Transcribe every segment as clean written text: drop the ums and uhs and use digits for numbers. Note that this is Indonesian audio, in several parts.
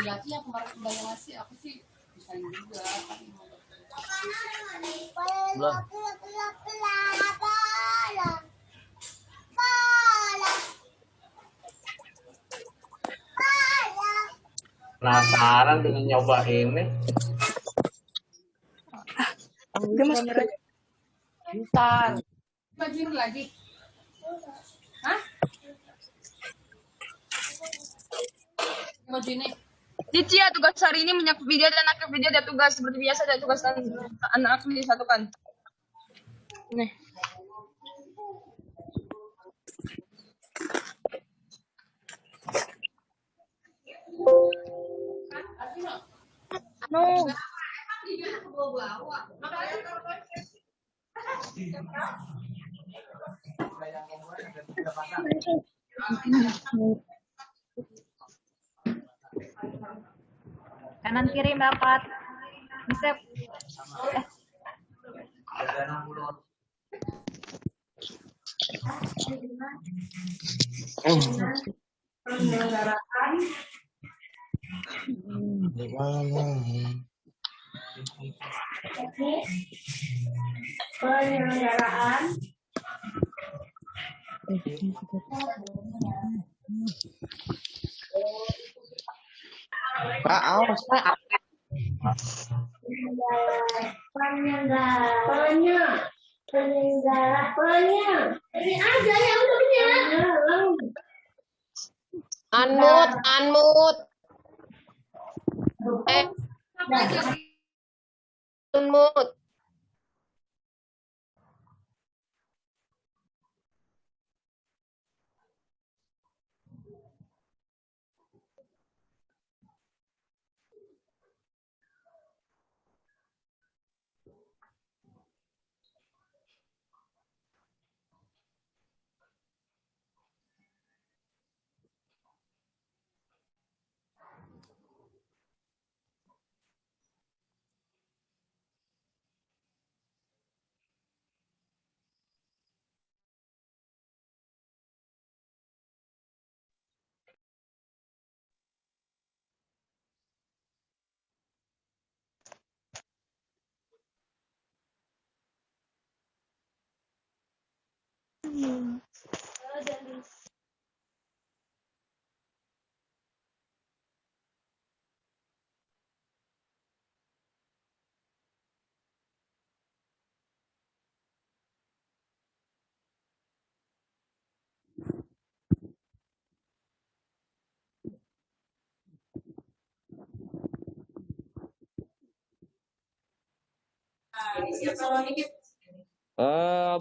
Laki yang kemarin banyak ngasih aku sih bisa juga. Belum. Penasaran dengan nyoba ini. Udah mas Bentar. Bajuin lagi. Hah? Baju ini. Cici ya, tugas hari ini menyapu video dan akhir video ada tugas seperti biasa, ada tugas anak disatukan. Nih. No. Kanan kiri dapat. Bisa. Penyelenggaraan Pak, awas Pak. penyelenggaraannya ini aja yang udah Unmute. Unmute.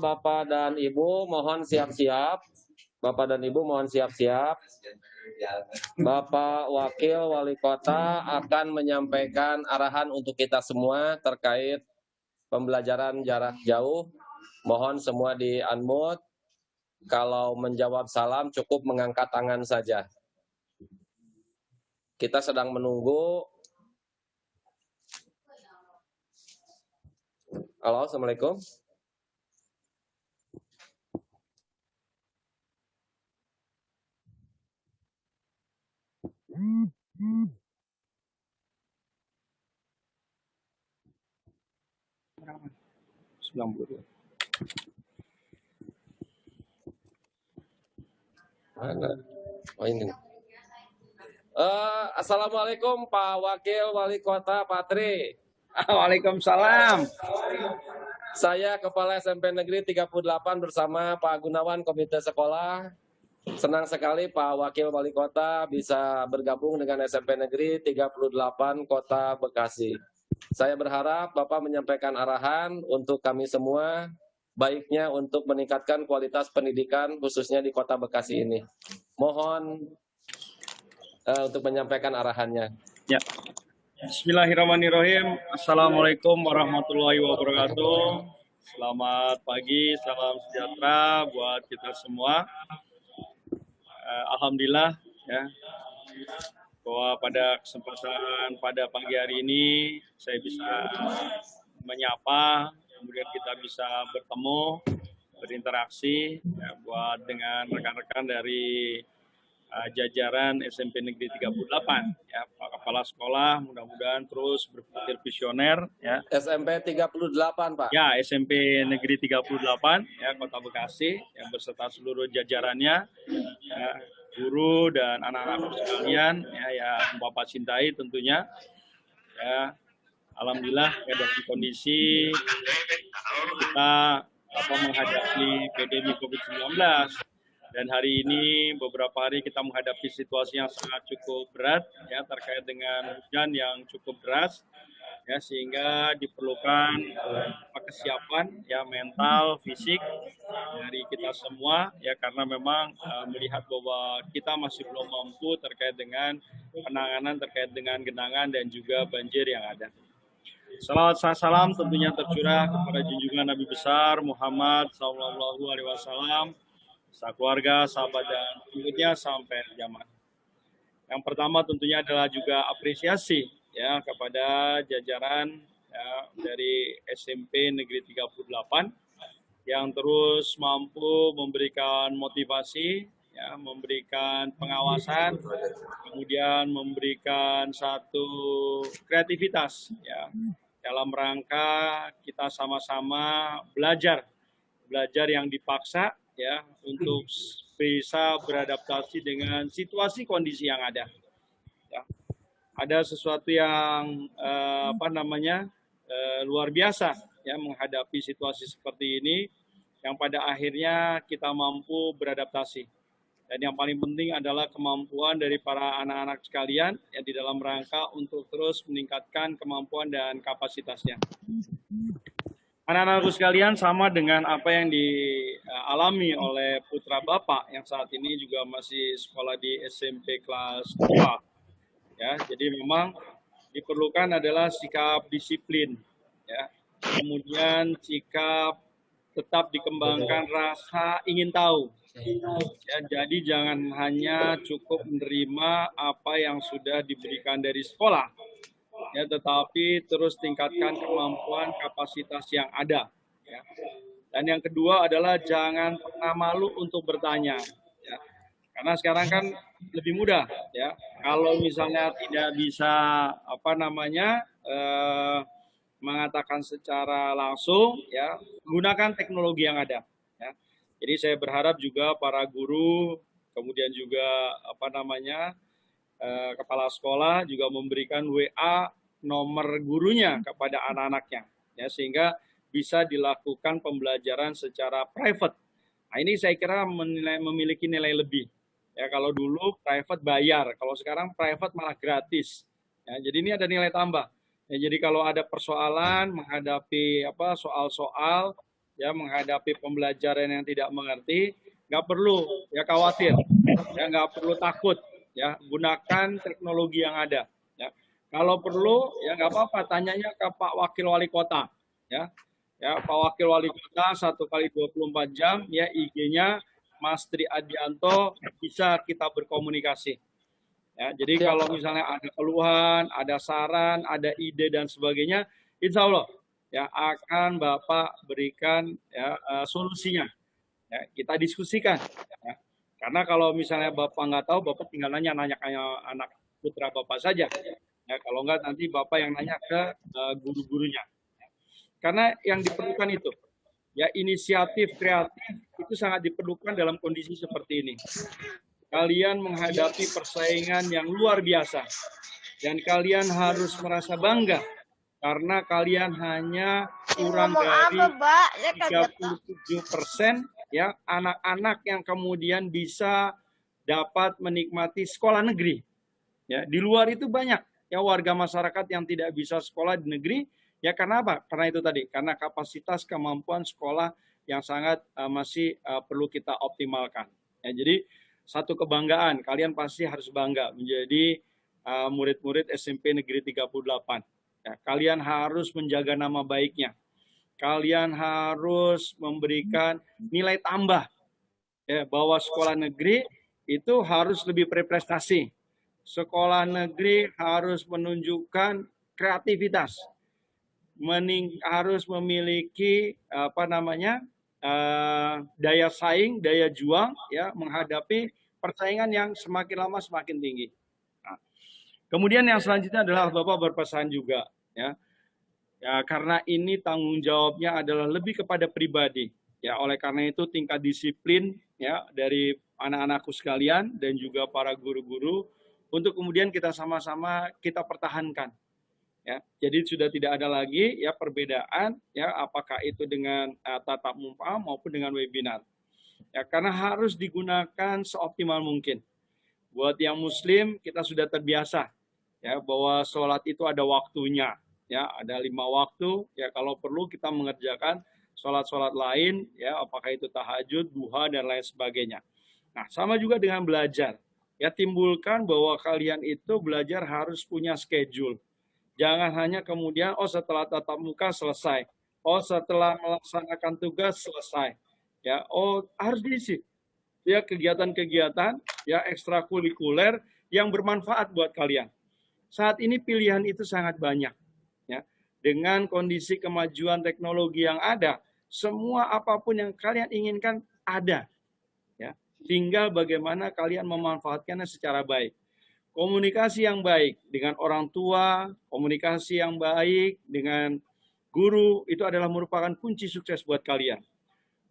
Bapak dan Ibu mohon siap-siap. Bapak dan Ibu mohon siap-siap. Bapak Wakil Wali Kota akan menyampaikan arahan untuk kita semua terkait pembelajaran jarak jauh. Mohon semua di unmute. Kalau menjawab salam cukup mengangkat tangan saja. Kita sedang menunggu. Halo, Assalamualaikum. Oh ini. Assalamualaikum Pak Wakil Wali Kota Patri. Waalaikumsalam. Saya Kepala SMP Negeri 38 bersama Pak Gunawan Komite Sekolah Senang sekali Pak Wakil Wali Kota bisa bergabung dengan SMP Negeri 38 Kota Bekasi. Saya berharap Bapak menyampaikan arahan untuk kami semua, baiknya untuk meningkatkan kualitas pendidikan khususnya di Kota Bekasi ini. Mohon untuk menyampaikan arahannya. Ya. Bismillahirrahmanirrahim. Assalamualaikum warahmatullahi wabarakatuh. Selamat pagi, salam sejahtera buat kita semua. Alhamdulillah ya, bahwa pada kesempatan pada pagi hari ini saya bisa menyapa, kemudian kita bisa bertemu, berinteraksi ya, buat dengan rekan-rekan dari jajaran SMP Negeri 38 ya, Pak Kepala Sekolah mudah-mudahan terus berpikir visioner ya. SMP 38 Pak. Ya, SMP Negeri 38 ya, Kota Bekasi yang beserta seluruh jajarannya ya, guru dan anak-anak sekalian ya, yang Bapak cintai tentunya ya. Alhamdulillah ya, dalam kondisi kita menghadapi pandemi COVID-19 dan hari ini beberapa hari kita menghadapi situasi yang sangat cukup berat ya, terkait dengan hujan yang cukup deras ya, sehingga diperlukan kesiapan ya, mental, fisik dari kita semua ya, karena memang melihat bahwa kita masih belum mampu terkait dengan penanganan terkait dengan genangan dan juga banjir yang ada. Salawat salam tentunya tercurah kepada junjungan Nabi besar Muhammad SAW, keluarga, sahabat dan pengikutnya sampai kiamat. Yang pertama tentunya adalah juga apresiasi ya kepada jajaran ya, dari SMP Negeri 38 yang terus mampu memberikan motivasi ya, memberikan pengawasan, kemudian memberikan satu kreativitas ya dalam rangka kita sama-sama belajar yang dipaksa ya, untuk bisa beradaptasi dengan situasi kondisi yang ada. Ya. Ada sesuatu yang luar biasa ya menghadapi situasi seperti ini, yang pada akhirnya kita mampu beradaptasi. Dan yang paling penting adalah kemampuan dari para anak-anak sekalian ya, di dalam rangka untuk terus meningkatkan kemampuan dan kapasitasnya. Anak-anakku sekalian, sama dengan apa yang dialami oleh putra Bapak yang saat ini juga masih sekolah di SMP kelas 2. Ya, jadi memang diperlukan adalah sikap disiplin, ya. Kemudian sikap tetap dikembangkan rasa ingin tahu. Ya, jadi jangan hanya cukup menerima apa yang sudah diberikan dari sekolah. Ya, tetapi terus tingkatkan kemampuan kapasitas yang ada. Ya. Dan yang kedua adalah jangan pernah malu untuk bertanya. Ya. Karena sekarang kan lebih mudah. Ya. Kalau misalnya tidak bisa mengatakan secara langsung, ya gunakan teknologi yang ada. Ya. Jadi saya berharap juga para guru, kemudian juga kepala sekolah juga memberikan WA nomor gurunya kepada anak-anaknya, ya, sehingga bisa dilakukan pembelajaran secara private. Nah, ini saya kira memiliki nilai lebih. Ya, kalau dulu private bayar, kalau sekarang private malah gratis. Ya, jadi ini ada nilai tambah. Ya, jadi kalau ada persoalan menghadapi soal-soal, ya menghadapi pembelajaran yang tidak mengerti, nggak perlu ya khawatir, ya nggak perlu takut. Ya, gunakan teknologi yang ada. Ya. Kalau perlu, ya nggak apa-apa, tanyanya ke Pak Wakil Wali Kota. Ya, Pak Wakil Wali Kota 1x24 jam, ya IG-nya Mas Tri Adianto, bisa kita berkomunikasi. Ya, jadi kalau misalnya ada keluhan, ada saran, ada ide dan sebagainya, insya Allah ya akan Bapak berikan ya, solusinya. Ya, kita diskusikan. Ya. Karena kalau misalnya Bapak nggak tahu, Bapak tinggal nanya anak putra Bapak saja. Ya, kalau nggak nanti Bapak yang nanya ke guru-gurunya. Karena yang diperlukan itu, ya inisiatif kreatif itu sangat diperlukan dalam kondisi seperti ini. Kalian menghadapi persaingan yang luar biasa. Dan kalian harus merasa bangga. Karena kalian hanya kurang dari 37% ya anak-anak yang kemudian bisa dapat menikmati sekolah negeri. Ya, di luar itu banyak ya warga masyarakat yang tidak bisa sekolah di negeri. Ya karena apa? Karena itu tadi, karena kapasitas kemampuan sekolah yang sangat masih perlu kita optimalkan. Ya, jadi satu kebanggaan, kalian pasti harus bangga menjadi murid-murid SMP Negeri 38. Ya, kalian harus menjaga nama baiknya. Kalian harus memberikan nilai tambah ya, bahwa sekolah negeri itu harus lebih berprestasi. Sekolah negeri harus menunjukkan kreativitas, harus memiliki daya saing, daya juang ya menghadapi persaingan yang semakin lama semakin tinggi. Nah, kemudian yang selanjutnya adalah Bapak berpesan juga ya. Ya, karena ini tanggung jawabnya adalah lebih kepada pribadi. Ya, oleh karena itu tingkat disiplin ya dari anak-anakku sekalian dan juga para guru-guru untuk kemudian kita sama-sama kita pertahankan. Ya, jadi sudah tidak ada lagi ya perbedaan ya apakah itu dengan tatap muka maupun dengan webinar. Ya, karena harus digunakan seoptimal mungkin. Buat yang muslim kita sudah terbiasa ya bahwa sholat itu ada waktunya. Ya, ada 5 waktu. Ya, kalau perlu kita mengerjakan sholat-sholat lain, ya, apakah itu tahajud, duha, dan lain sebagainya. Nah, sama juga dengan belajar. Ya, timbulkan bahwa kalian itu belajar harus punya schedule. Jangan hanya kemudian, setelah tatap muka selesai. Setelah melaksanakan tugas selesai. Ya, harus diisi. Ya, kegiatan-kegiatan, ya, ekstrakurikuler yang bermanfaat buat kalian. Saat ini pilihan itu sangat banyak. Ya, dengan kondisi kemajuan teknologi yang ada, semua apapun yang kalian inginkan ada. Ya, tinggal bagaimana kalian memanfaatkannya secara baik. Komunikasi yang baik dengan orang tua, komunikasi yang baik dengan guru, itu adalah merupakan kunci sukses buat kalian.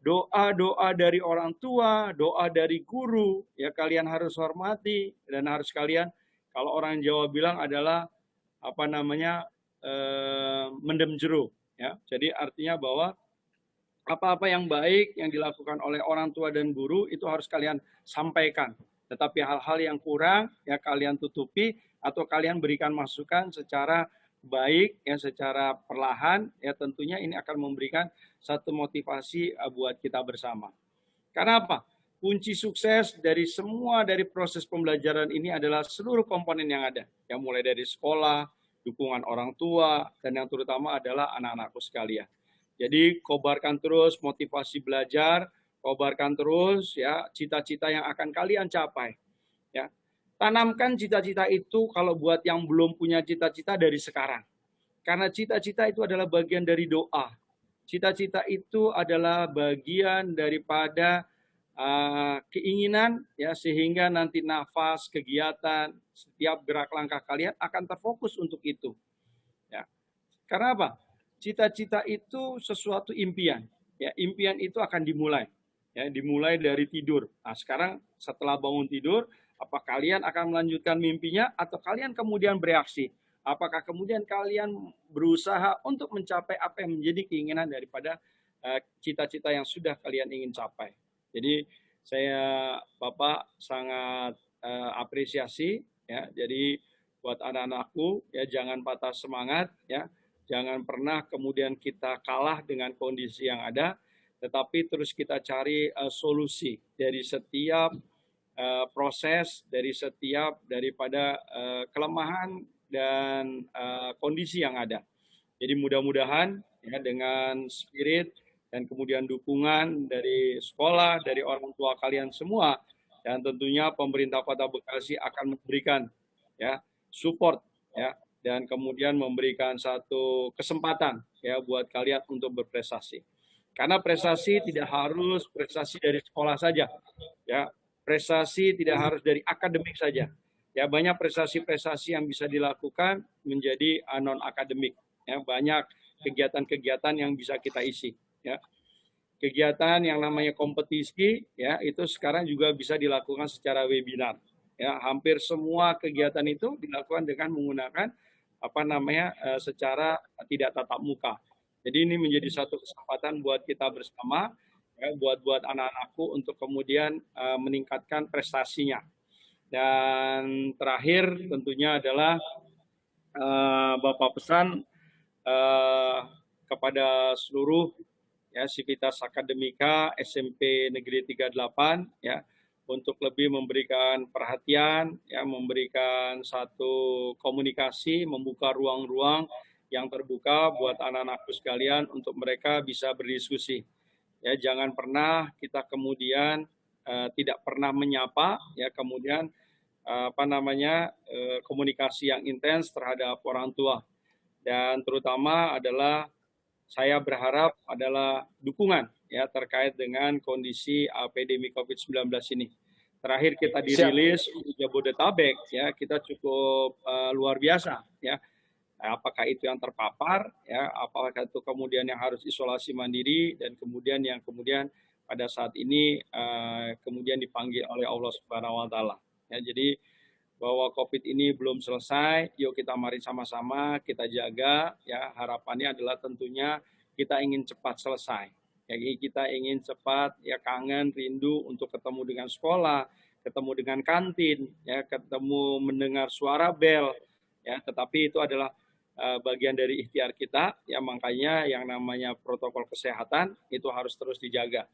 Doa-doa dari orang tua, doa dari guru, ya kalian harus hormati dan harus kalian, kalau orang Jawa bilang adalah mendem jeruk ya. Jadi artinya bahwa apa-apa yang baik yang dilakukan oleh orang tua dan guru itu harus kalian sampaikan. Tetapi hal-hal yang kurang ya kalian tutupi atau kalian berikan masukan secara baik ya secara perlahan ya tentunya ini akan memberikan satu motivasi buat kita bersama. Karena apa? Kunci sukses dari semua dari proses pembelajaran ini adalah seluruh komponen yang ada. Yang mulai dari sekolah, dukungan orang tua, dan yang terutama adalah anak-anakku sekalian. Jadi kobarkan terus motivasi belajar, kobarkan terus ya cita-cita yang akan kalian capai. Ya, tanamkan cita-cita itu kalau buat yang belum punya cita-cita dari sekarang. Karena cita-cita itu adalah bagian dari doa. Cita-cita itu adalah bagian daripada keinginan ya sehingga nanti nafas, kegiatan, setiap gerak langkah kalian akan terfokus untuk itu. Ya. Karena apa? Cita-cita itu sesuatu impian. Ya, impian itu akan dimulai. Ya, dimulai dari tidur. Nah, sekarang setelah bangun tidur, apa kalian akan melanjutkan mimpinya atau kalian kemudian bereaksi? Apakah kemudian kalian berusaha untuk mencapai apa yang menjadi keinginan daripada cita-cita yang sudah kalian ingin capai? Jadi saya Bapak sangat apresiasi ya. Jadi buat anak-anakku ya jangan patah semangat ya. Jangan pernah kemudian kita kalah dengan kondisi yang ada, tetapi terus kita cari solusi dari setiap proses, dari setiap daripada kelemahan dan kondisi yang ada. Jadi mudah-mudahan ya dengan spirit dan kemudian dukungan dari sekolah, dari orang tua kalian semua, dan tentunya pemerintah Kota Bekasi akan memberikan ya support ya dan kemudian memberikan satu kesempatan ya buat kalian untuk berprestasi. Karena prestasi tidak harus prestasi dari sekolah saja. Ya, prestasi tidak harus dari akademik saja. Ya, banyak prestasi-prestasi yang bisa dilakukan menjadi non akademik. Ya, banyak kegiatan-kegiatan yang bisa kita isi. Ya, kegiatan yang namanya kompetisi, ya itu sekarang juga bisa dilakukan secara webinar. Ya, hampir semua kegiatan itu dilakukan dengan menggunakan secara tidak tatap muka. Jadi ini menjadi satu kesempatan buat kita bersama ya, buat anak-anakku untuk kemudian meningkatkan prestasinya. Dan terakhir tentunya adalah Bapak pesan kepada seluruh ya Sivitas Akademika SMP Negeri 38 ya untuk lebih memberikan perhatian ya, memberikan satu komunikasi, membuka ruang-ruang yang terbuka buat anak-anakku sekalian untuk mereka bisa berdiskusi. Ya, jangan pernah kita kemudian tidak pernah menyapa ya, kemudian komunikasi yang intens terhadap orang tua. Dan terutama adalah saya berharap adalah dukungan ya terkait dengan kondisi epidemi COVID-19 ini. Terakhir kita dirilis untuk Jabodetabek ya, kita cukup luar biasa ya. Apakah itu yang terpapar ya, apakah itu kemudian yang harus isolasi mandiri, dan kemudian yang kemudian pada saat ini kemudian dipanggil oleh Allah Subhanahu wa taala. Ya, jadi bahwa COVID ini belum selesai, yuk kita mari sama-sama kita jaga ya. Harapannya adalah tentunya kita ingin cepat selesai. Jadi kita ingin cepat ya, kangen, rindu untuk ketemu dengan sekolah, ketemu dengan kantin, ya, ketemu mendengar suara bel, ya. Tetapi itu adalah bagian dari ikhtiar kita, ya. Makanya yang namanya protokol kesehatan itu harus terus dijaga.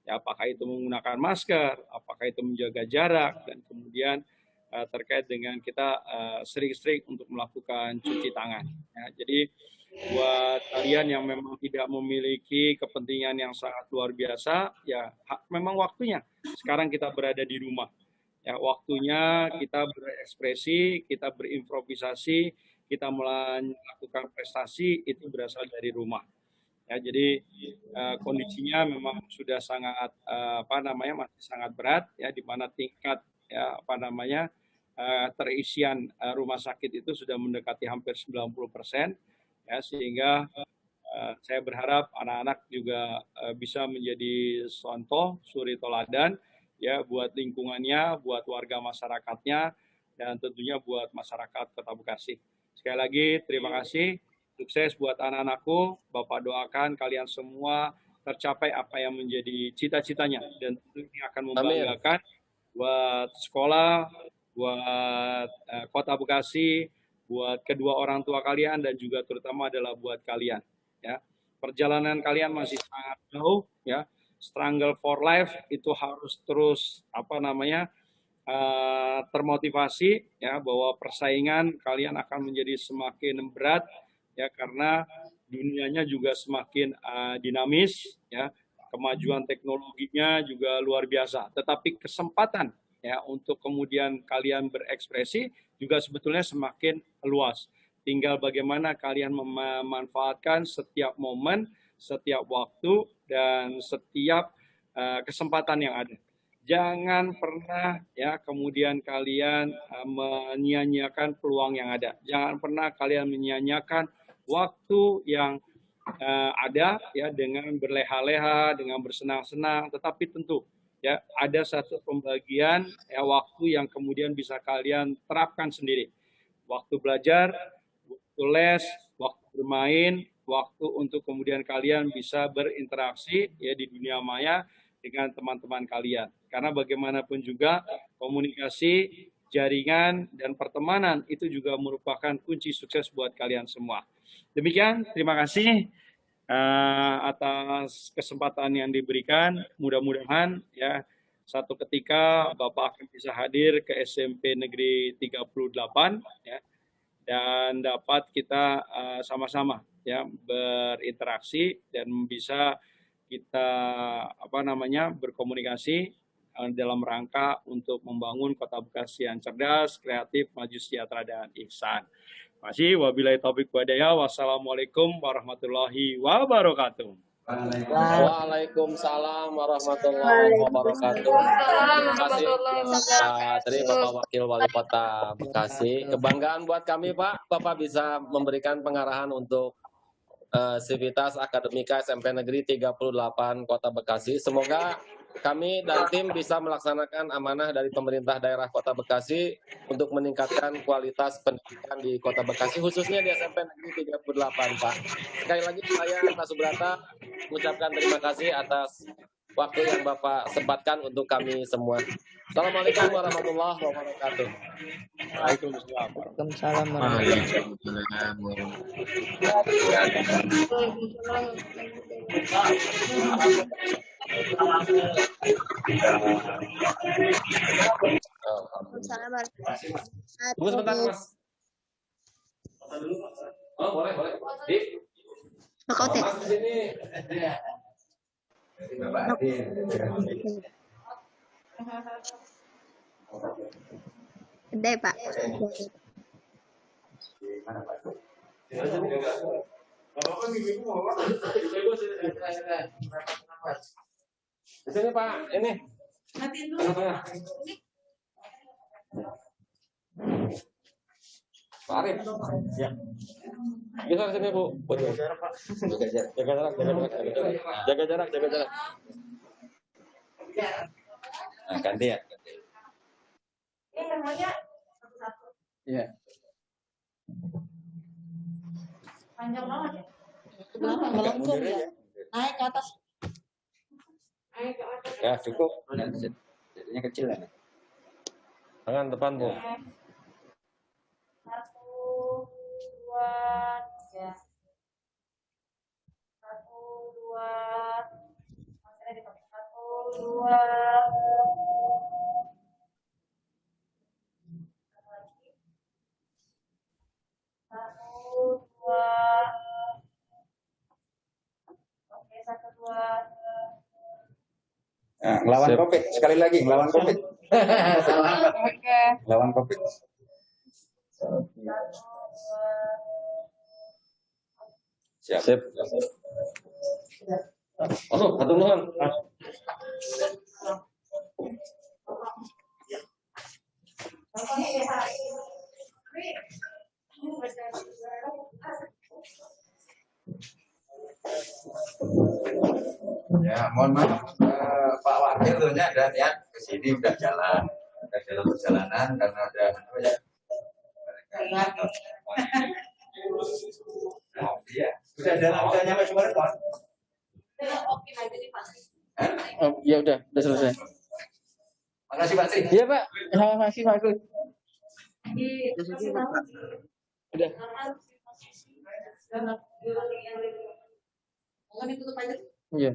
Ya, apakah itu menggunakan masker, apakah itu menjaga jarak, dan kemudian terkait dengan kita sering-sering untuk melakukan cuci tangan. Ya, jadi buat kalian yang memang tidak memiliki kepentingan yang sangat luar biasa, ya memang waktunya. Sekarang kita berada di rumah. Ya, waktunya kita berekspresi, kita berimprovisasi, kita melakukan prestasi itu berasal dari rumah. Ya, jadi kondisinya memang sudah sangat masih sangat berat ya, di mana tingkat ya terisian rumah sakit itu sudah mendekati hampir 90%. Ya, sehingga saya berharap anak-anak juga bisa menjadi contoh suri teladan ya buat lingkungannya, buat warga masyarakatnya, dan tentunya buat masyarakat Kota Bekasi. Sekali lagi terima kasih, sukses buat anak-anakku. Bapak doakan kalian semua tercapai apa yang menjadi cita-citanya, dan tentunya akan membanggakan buat sekolah, buat Kota Bekasi, buat kedua orang tua kalian, dan juga terutama adalah buat kalian. Ya, perjalanan kalian masih sangat jauh. Ya, struggle for life itu harus terus termotivasi. Ya, bahwa persaingan kalian akan menjadi semakin berat. Ya, karena dunianya juga semakin dinamis. Ya, kemajuan teknologinya juga luar biasa. Tetapi kesempatan ya untuk kemudian kalian berekspresi juga sebetulnya semakin luas. Tinggal bagaimana kalian memanfaatkan setiap momen, setiap waktu, dan setiap kesempatan yang ada. Jangan pernah ya kemudian kalian menyia-nyiakan peluang yang ada. Jangan pernah kalian menyia-nyiakan waktu yang ada ya dengan berleha-leha, dengan bersenang-senang, tetapi tentu ya ada satu pembagian ya waktu yang kemudian bisa kalian terapkan sendiri. Waktu belajar, waktu les, waktu bermain, waktu untuk kemudian kalian bisa berinteraksi ya di dunia maya dengan teman-teman kalian. Karena bagaimanapun juga komunikasi, jaringan, dan pertemanan itu juga merupakan kunci sukses buat kalian semua. Demikian, terima kasih atas kesempatan yang diberikan. Mudah-mudahan ya satu ketika Bapak akan bisa hadir ke SMP Negeri 38 ya, dan dapat kita sama-sama ya berinteraksi dan bisa kita berkomunikasi dalam rangka untuk membangun Kota Bekasi yang cerdas, kreatif, maju, sejahtera, dan ihsan. Masih wabillahi taufiq walhidayah. Wassalamualaikum warahmatullahi wabarakatuh. Waalaikumsalam warahmatullahi wabarakatuh. Terima kasih Pak Tri, Bapak Wakil Wali Kota Bekasi. Kebanggaan buat kami Pak, Bapak bisa memberikan pengarahan untuk Sivitas Akademika SMP Negeri 38 Kota Bekasi. Semoga kami dan tim bisa melaksanakan amanah dari pemerintah daerah Kota Bekasi untuk meningkatkan kualitas pendidikan di Kota Bekasi, khususnya di SMP Negeri 38, Pak. Sekali lagi saya, Pak Subrata, mengucapkan terima kasih atas waktu yang Bapak sempatkan untuk kami semua. Assalamualaikum warahmatullahi wabarakatuh. Waalaikumsalam. Waalaikumsalam warahmatullahi Tunggu sebentar, Mas. Oh, boleh. Dik. Mas di sini. Gede, Pak. Di sini, Pak. Ini. Tengah-tengah. Pak Arif. Ya. Bisa di sini, Bu. Jaga jarak. Nah, ganti ya. Iya. Panjang banget ya. Melengkung ya. Naik ke atas. Ya, cukup. Jadinya kecil ya. Tangan depan, Bu. 1, 2, 3. 1, 2. Maskernya dipakai. 1, 2. Oke, 1, 2. Nah, ngelawan Sip. COVID. Sekali lagi, ngelawan COVID. Oke. Ngelawan COVID. 1, 2. Sip. Oh, hatur nuhun. Ya, mohon maaf Pak Wakil tentunya ada niat ke sini udah jalan, udah dalam perjalanan karena ada apa ya? Oh, iya. Udah nyampe Sumatera, Pak? Oh, ya udah selesai. Makasih Pak Tri. Iya, Pak. Makasih, Pak Agus. Udah. Iya.